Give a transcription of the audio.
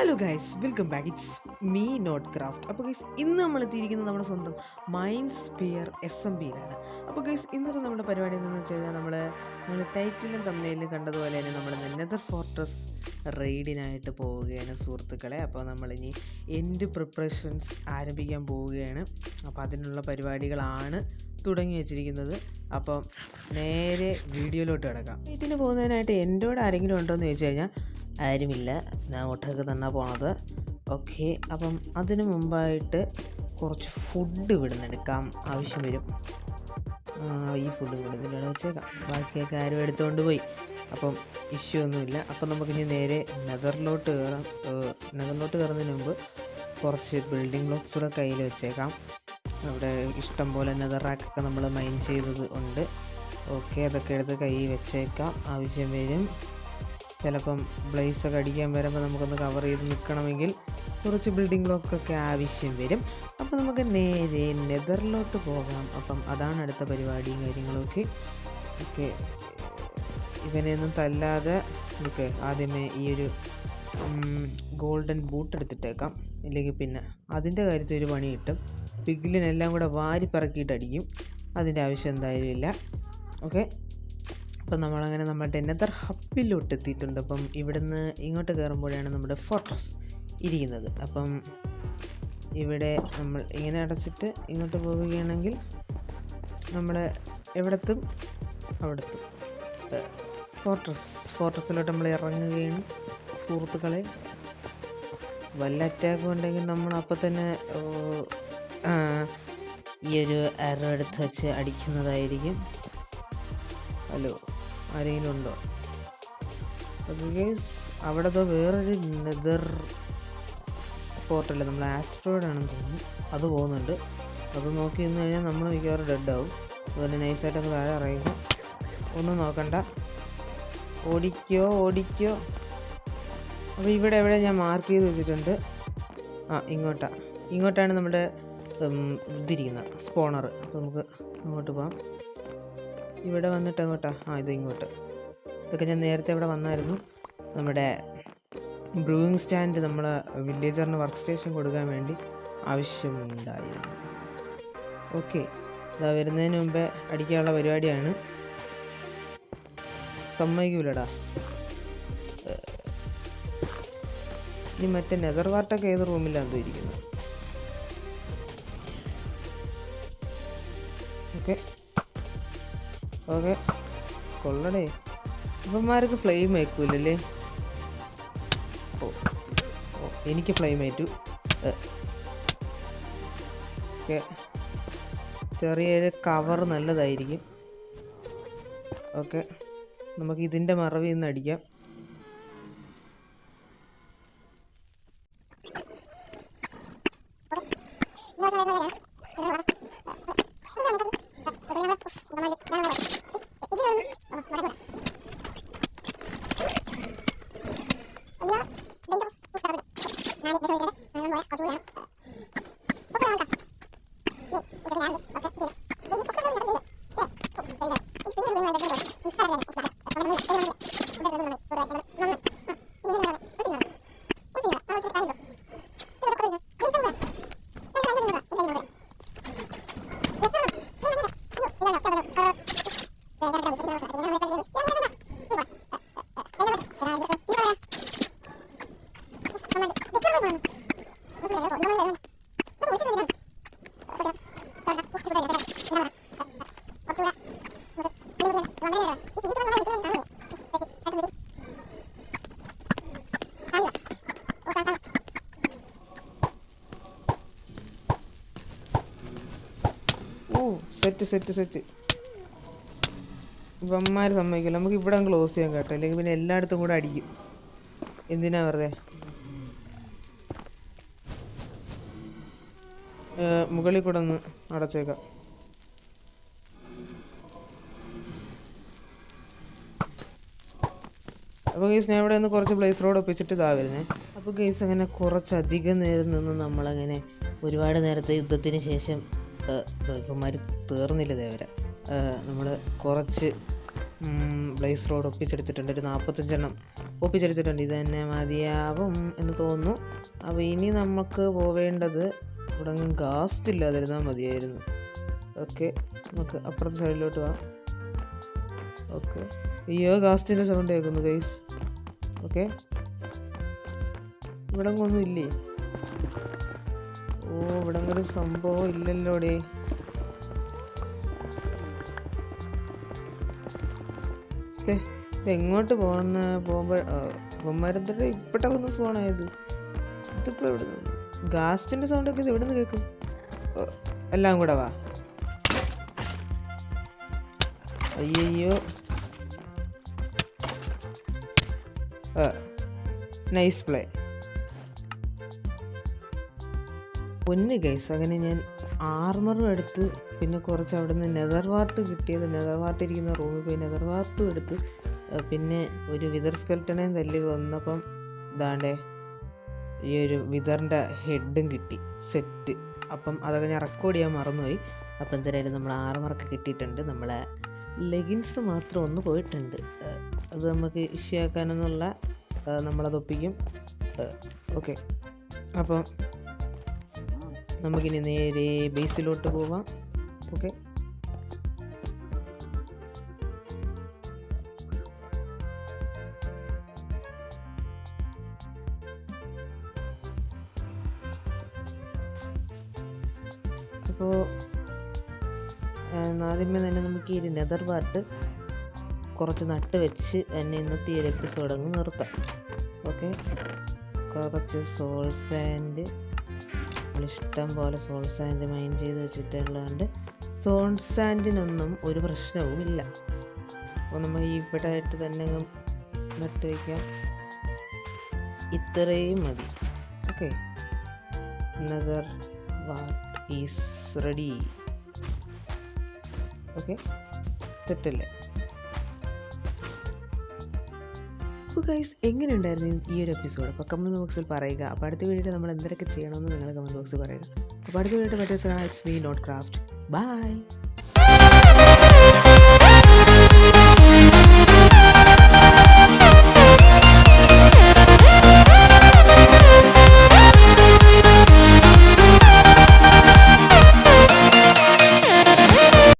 Hello guys, welcome back. It's me note craft. അപ്പോൾ guys, ഇന്ന് നമ്മൾ എത്തിയിരിക്കുന്നത് നമ്മുടെ സ്വന്തം മൈൻഡ് സ്പിയർ SMBയിലാണ്. അപ്പോൾ ഗൈസ്, ഇന്നത്തെ നമ്മുടെ പരിപാടി എന്താണെന്ന് വെച്ച് കഴിഞ്ഞാൽ നമ്മൾ ടൈറ്റിലും തമ്മിലും കണ്ടതുപോലെ തന്നെ നമ്മൾ നെതർ ഫോർട്രസ് റെയ്ഡിനായിട്ട് പോവുകയാണ് സുഹൃത്തുക്കളെ. അപ്പോൾ നമ്മളിനി എൻഡ് പ്രിപ്പറേഷൻസ് ആരംഭിക്കാൻ പോവുകയാണ്. അപ്പോൾ അതിനുള്ള പരിപാടികളാണ് തുടങ്ങി വെച്ചിരിക്കുന്നത്. അപ്പം നേരെ വീഡിയോയിലോട്ട് കിടക്കാം. ഇതിന് പോകുന്നതിനായിട്ട് എന്നോട് ആരെങ്കിലും ഉണ്ടോ എന്ന് ചോദിച്ചു കഴിഞ്ഞാൽ ആരുമില്ല, ഞാൻ ഒട്ടൊക്കെ തന്നെ പോണത്. ഓക്കെ, അപ്പം അതിന് മുമ്പായിട്ട് കുറച്ച് ഫുഡ് ഇവിടുന്ന് എടുക്കാം ആവശ്യം വരും. ഈ ഫുഡ് ഇവിടുന്ന് വെച്ചേക്കാം, ബാക്കിയൊക്കെ ആരും എടുത്തുകൊണ്ട് പോയി. അപ്പം ഇഷ്യൂ ഒന്നുമില്ല. അപ്പം നമുക്കിനി നേരെ നെതറിലോട്ട് കയറുന്നതിന് മുമ്പ് കുറച്ച് ബിൽഡിംഗ് ബ്ലോക്സ് കൂടെ കയ്യിൽ വെച്ചേക്കാം. അവിടെ ഇഷ്ടം പോലെ നെതർ റാക്കൊക്കെ നമ്മൾ മൈൻ ചെയ്തത് ഉണ്ട്. ഓക്കെ, അതൊക്കെ എടുത്ത് കയ്യിൽ വെച്ചേക്കാം, ആവശ്യം വരും. ചിലപ്പം ബ്ലേസൊക്കെ അടിക്കാൻ വരുമ്പോൾ നമുക്കൊന്ന് കവർ ചെയ്ത് നിൽക്കണമെങ്കിൽ കുറച്ച് ബിൽഡിംഗ് ബ്ലോക്കൊക്കെ ആവശ്യം വരും. അപ്പോൾ നമുക്ക് നേരെ നെതറിലോട്ട് പോകാം. അപ്പം അതാണ് അടുത്ത പരിപാടിയും കാര്യങ്ങളൊക്കെ. ഓക്കെ, ഇവനെയൊന്നും തല്ലാതെ നമുക്ക് ആദ്യമേ ഈ ഒരു ഗോൾഡൻ ബൂട്ട് എടുത്തിട്ടേക്കാം. ഇല്ലെങ്കിൽ പിന്നെ അതിൻ്റെ കാര്യത്തിൽ ഒരു പണി കിട്ടും. പിഗ്ലിനെല്ലാം കൂടെ വാരി പറക്കിയിട്ട് അടിക്കും, അതിൻ്റെ ആവശ്യം എന്തായാലും ഇല്ല. ഓക്കെ, അപ്പം നമ്മളങ്ങനെ നമ്മുടെ നെതർ ഹബിലോട്ട് എത്തിയിട്ടുണ്ട്. അപ്പം ഇവിടുന്ന് ഇങ്ങോട്ട് കയറുമ്പോഴാണ് നമ്മുടെ ഫോർട്രസ് ഇരിക്കുന്നത്. അപ്പം ഇവിടെ നമ്മൾ ഇങ്ങനെ അടച്ചിട്ട് ഇങ്ങോട്ട് പോവുകയാണെങ്കിൽ നമ്മൾ എവിടെത്തും അവിടെത്തും. ഫോർട്രസിലോട്ട് നമ്മൾ ഇറങ്ങുകയാണ് സുഹൃത്തുക്കളെ. വല്ല അറ്റാക്കും ഉണ്ടെങ്കിൽ നമ്മൾ അപ്പം തന്നെ ഈ ഒരു ആരോ എടുത്ത് വെച്ച് അടിക്കുന്നതായിരിക്കും. ഹലോ, ആരെങ്കിലും ഉണ്ടോ? അവിടെ വേറൊരു നെതർ പോർട്ടല്ല, നമ്മൾ ആസ്ട്രോയിഡാണെന്ന് തോന്നുന്നു, അത് പോകുന്നുണ്ട്. അത് നോക്കി നിന്ന് കഴിഞ്ഞാൽ നമ്മൾ മിക്കവാറും ഡെഡ് ആവും. അതുപോലെ നൈസായിട്ടൊക്കെ താഴെ ഇറങ്ങുക, ഒന്നും നോക്കണ്ട, ഓടിക്കോ. അപ്പോൾ ഇവിടെ എവിടെ ഞാൻ മാർക്ക് ചെയ്ത് വെച്ചിട്ടുണ്ട്. ഇങ്ങോട്ടാണ് നമ്മുടെ ഇതിരിക്കുന്നത് സ്പോണർ. അപ്പോൾ നമുക്ക് അങ്ങോട്ട് പോകാം. ഇവിടെ വന്നിട്ട് അങ്ങോട്ടാ, ഇത് ഇങ്ങോട്ട്. ഇതൊക്കെ ഞാൻ നേരത്തെ ഇവിടെ വന്നായിരുന്നു. നമ്മുടെ ബ്രൂയിങ് സ്റ്റാൻഡ് നമ്മളെ വില്ലേജറിന് വർക്ക് സ്റ്റേഷൻ കൊടുക്കാൻ വേണ്ടി ആവശ്യമുണ്ടായിരുന്നു. ഓക്കെ, ഇതാ വരുന്നതിന് മുമ്പേ അടിക്കാനുള്ള പരിപാടിയാണ്. സമ്മതിക്കൂലടാ. ഇനി മറ്റേ നെതർ വാർട്ടൊക്കെ ഏത് റൂമിലാണെന്ന് ഇരിക്കുന്നത്. ഓക്കെ, കൊള്ളടേ. ഇവന്മാർക്ക് ഫ്ലെയിം അയക്കൂലല്ലേ? ഓ, എനിക്ക് ഫ്ലെയിം ഏറ്റു. ഓക്കെ, ചെറിയൊരു കവർ നല്ലതായിരിക്കും. ഓക്കെ, നമുക്ക് ഇതിൻ്റെ മറവിൽ നിന്ന് അടിക്കാം. സെറ്റ് ഇവന്മാർ സമ്മതിക്കില്ല. നമുക്ക് ഇവിടെ ക്ലോസ് ചെയ്യാൻ കേട്ടോ, അല്ലെങ്കിൽ പിന്നെ എല്ലായിടത്തും കൂടെ അടിക്കും. എന്തിനാ വെറുതെ? മുകളിൽ കൂടെ ഒന്ന് അടച്ചേക്കാം. അപ്പോൾ ഗെയ്സ്, ഞാൻ ഇവിടെ നിന്ന് കുറച്ച് ബ്ലേസ് റോഡ് ഒപ്പിച്ചിട്ട് ഇതാ വരുന്നേ. അപ്പോൾ ഗെയ്സ്, അങ്ങനെ കുറച്ചധികം നേരം നിന്ന് നമ്മളങ്ങനെ ഒരുപാട് നേരത്തെ യുദ്ധത്തിന് ശേഷം ഇവന്മാർ തീർന്നില്ല ദേവര. നമ്മൾ കുറച്ച് ബ്ലേസ് റോഡ് ഒപ്പിച്ചെടുത്തിട്ടുണ്ട്. ഒരു 45 ഒപ്പിച്ചെടുത്തിട്ടുണ്ട്. ഇത് തന്നെ മതിയാവും എന്ന് തോന്നുന്നു. അപ്പോൾ ഇനി നമുക്ക് പോവേണ്ടത് ഇവിടെ ഗാസ്റ്റ് ഇല്ലാതിരുന്നാൽ മതിയായിരുന്നു. ഓക്കെ, നമുക്ക് അപ്പുറത്തെ സൈഡിലോട്ട് പോവാം. ഓക്കെ, അയ്യോ ഗാസ്റ്റിൻ്റെ സൗണ്ട് കേൾക്കുന്നു ഗൈസ്. ഓക്കെ, ഇവിടെ ഒന്നും ഇല്ലേ? ഓ, ഇവിടെ ഒരു സംഭവം ഇല്ലല്ലോടെ. എങ്ങോട്ട് പോകുമ്പോഴത്തെ ഇപ്പോഴത്തെ വന്ന് സ്പോണായത്. ഇതിപ്പോൾ എവിടെ നിന്ന് ഗാസ്റ്റിൻ്റെ സൗണ്ടൊക്കെ ഇത് എവിടെ നിന്ന് കേൾക്കും? എല്ലാം കൂടെ വാ. അയ്യോ, നൈസ് പ്ലേ. പൊന്ന് ഗൈസ്, അങ്ങനെ ഞാൻ ആർമറും എടുത്ത് പിന്നെ കുറച്ച് അവിടെ നിന്ന് നെതർ വാർട്ട് കിട്ടിയത്, നെതർ വാർട്ട് ഇരിക്കുന്ന റൂമിൽ പോയി നെതർ വാർട്ടും എടുത്ത് പിന്നെ ഒരു വിതർ സ്കെൽട്ടനെയും തല്ലി വന്നപ്പം ഇതാണ്ടേ ഈ ഒരു വിതറിൻ്റെ ഹെഡും കിട്ടി സെറ്റ്. അപ്പം അതൊക്കെ ഞാൻ റെക്കോർഡ് ചെയ്യാൻ മറന്നുപോയി. അപ്പം എന്തായാലും നമ്മൾ ആർമറൊക്കെ കിട്ടിയിട്ടുണ്ട്. നമ്മളെ ലെഗിൻസ് മാത്രം ഒന്ന് പോയിട്ടുണ്ട്. അത് നമുക്ക് ഇഷ്യൂ ആക്കാനെന്നുള്ള നമ്മളത് ഒപ്പിക്കും. ഓക്കെ, അപ്പം നമുക്കിനി നേരെ ബേസിലോട്ട് പോവാം. ഓക്കെ, അപ്പോൾ ആദ്യമേ തന്നെ നമുക്ക് ഈ നെതർ വാർട്ട് കുറച്ച് നട്ട് വെച്ച് തന്നെ ഇന്നത്തെ ഈ ഒരു എപ്പിസോഡ് അങ്ങ് നിർത്താം. ഓക്കെ, കുറച്ച് സോൾ സാൻഡ് ഇഷ്ടം പോലെ സോൾ സാൻഡ് മൈൻ ചെയ്ത് വെച്ചിട്ടുള്ളതുകൊണ്ട് സോൾ സാൻഡിനൊന്നും ഒരു പ്രശ്നവും ഇല്ല. അപ്പോൾ നമ്മൾ ഇവിടെ ആയിട്ട് തന്നെ നട്ട് വയ്ക്കാം. ഇത്രയും മതി. Okay, nether wart is ready. Okay, തെറ്റല്ലേ? അപ്പോൾ ഗൈസ്, എങ്ങനെ ഉണ്ടായിരുന്നു ഈ ഒരു എപ്പിസോഡ്? അപ്പോൾ കമൻറ്റ് ബോക്സിൽ പറയുക. അപ്പോൾ അടുത്ത വീഡിയോയിൽ നമ്മൾ എന്തൊക്കെ ചെയ്യണമെന്ന് നിങ്ങൾ കമൻറ്റ് ബോക്സിൽ പറയുക. അപ്പോൾ അടുത്ത വീഡിയോയുടെ മറ്റേ it's me note craft. By.